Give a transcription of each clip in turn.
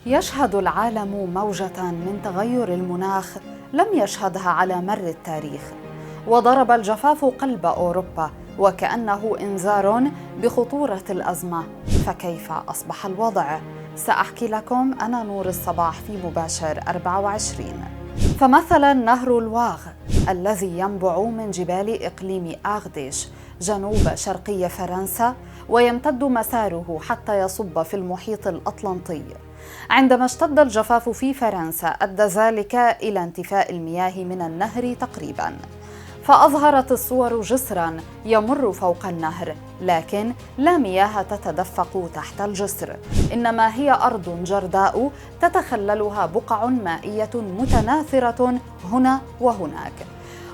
يشهد العالم موجة من تغير المناخ لم يشهدها على مر التاريخ، وضرب الجفاف قلب أوروبا وكأنه إنذار بخطورة الأزمة. فكيف أصبح الوضع؟ سأحكي لكم أنا نور الصباح في مباشر 24. فمثلا نهر الواغ الذي ينبع من جبال إقليم أغديش جنوب شرقي فرنسا ويمتد مساره حتى يصب في المحيط الأطلنطي. عندما اشتد الجفاف في فرنسا أدى ذلك إلى انتفاء المياه من النهر تقريباً، فأظهرت الصور جسراً يمر فوق النهر، لكن لا مياه تتدفق تحت الجسر، إنما هي أرض جرداء تتخللها بقع مائية متناثرة هنا وهناك.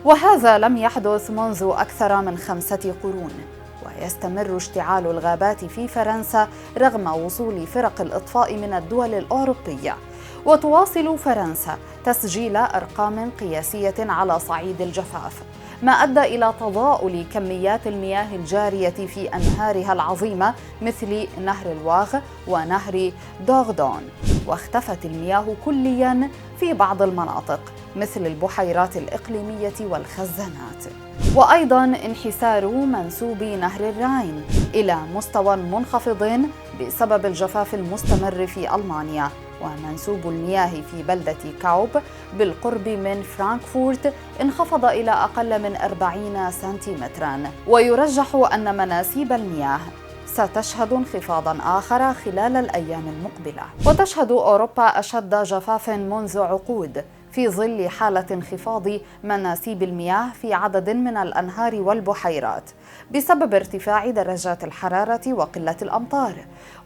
وهذا لم يحدث منذ أكثر من 5 قرون. ويستمر اشتعال الغابات في فرنسا رغم وصول فرق الإطفاء من الدول الأوروبية، وتواصل فرنسا تسجيل أرقام قياسية على صعيد الجفاف، ما أدى إلى تضاؤل كميات المياه الجارية في أنهارها العظيمة مثل نهر الواغ ونهر دوغدون، واختفت المياه كلياً في بعض المناطق مثل البحيرات الإقليمية والخزانات. وأيضاً انحسار منسوب نهر الراين إلى مستوى منخفض بسبب الجفاف المستمر في ألمانيا، ومنسوب المياه في بلدة كاوب بالقرب من فرانكفورت انخفض إلى أقل من 40 سنتيمتراً. ويرجح أن مناسيب المياه ستشهد انخفاضاً آخر خلال الأيام المقبلة. وتشهد أوروبا أشد جفاف منذ عقود في ظل حالة انخفاض مناسيب المياه في عدد من الأنهار والبحيرات بسبب ارتفاع درجات الحرارة وقلة الأمطار.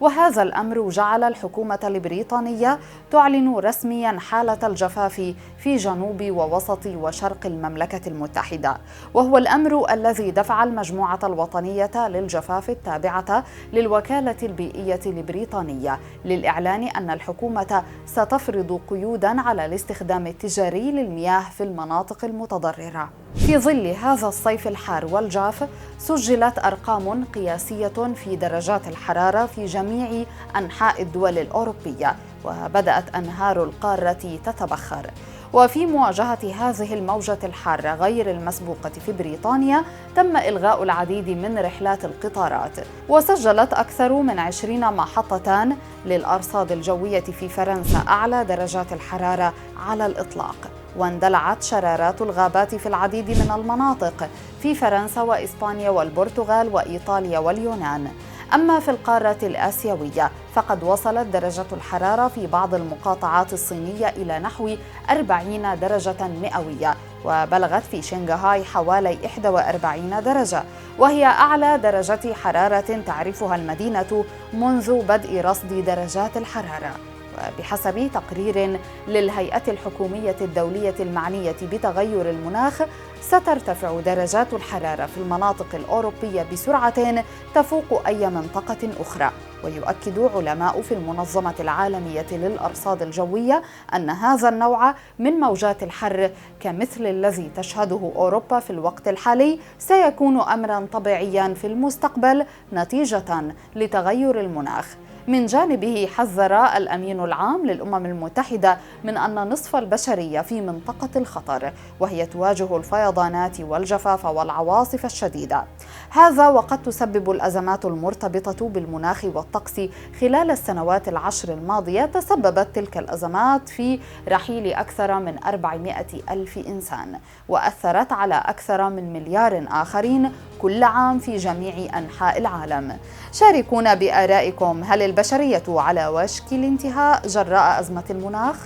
وهذا الأمر جعل الحكومة البريطانية تعلن رسمياً حالة الجفاف في جنوب ووسط وشرق المملكة المتحدة، وهو الأمر الذي دفع المجموعة الوطنية للجفاف التابعة للوكالة البيئية البريطانية للإعلان أن الحكومة ستفرض قيوداً على الاستخدام التجاري للمياه في المناطق المتضررة. في ظل هذا الصيف الحار والجاف سجلت أرقام قياسية في درجات الحرارة في جميع أنحاء الدول الأوروبية، وبدأت أنهار القارة تتبخر. وفي مواجهة هذه الموجة الحارة غير المسبوقة في بريطانيا تم إلغاء العديد من رحلات القطارات، وسجلت أكثر من 20 محطة للأرصاد الجوية في فرنسا أعلى درجات الحرارة على الإطلاق. واندلعت شرارات الغابات في العديد من المناطق في فرنسا وإسبانيا والبرتغال وإيطاليا واليونان. أما في القارة الآسيوية فقد وصلت درجة الحرارة في بعض المقاطعات الصينية إلى نحو 40 درجة مئوية، وبلغت في شنغهاي حوالي 41 درجة، وهي أعلى درجة حرارة تعرفها المدينة منذ بدء رصد درجات الحرارة. وبحسب تقرير للهيئة الحكومية الدولية المعنية بتغير المناخ سترتفع درجات الحرارة في المناطق الأوروبية بسرعة تفوق أي منطقة أخرى. ويؤكد علماء في المنظمة العالمية للأرصاد الجوية أن هذا النوع من موجات الحر كمثل الذي تشهده أوروبا في الوقت الحالي سيكون أمرا طبيعيا في المستقبل نتيجة لتغير المناخ. من جانبه حذر الأمين العام للأمم المتحدة من أن نصف البشرية في منطقة الخطر، وهي تواجه الفيضانات والجفاف والعواصف الشديدة. هذا وقد تسبب الأزمات المرتبطة بالمناخ والطقس خلال السنوات العشر الماضية تسببت تلك الأزمات في رحيل أكثر من 400 ألف إنسان، وأثرت على أكثر من مليار آخرين كل عام في جميع أنحاء العالم. شاركونا بآرائكم، هل البشرية على وشك الانتهاء جراء أزمة المناخ؟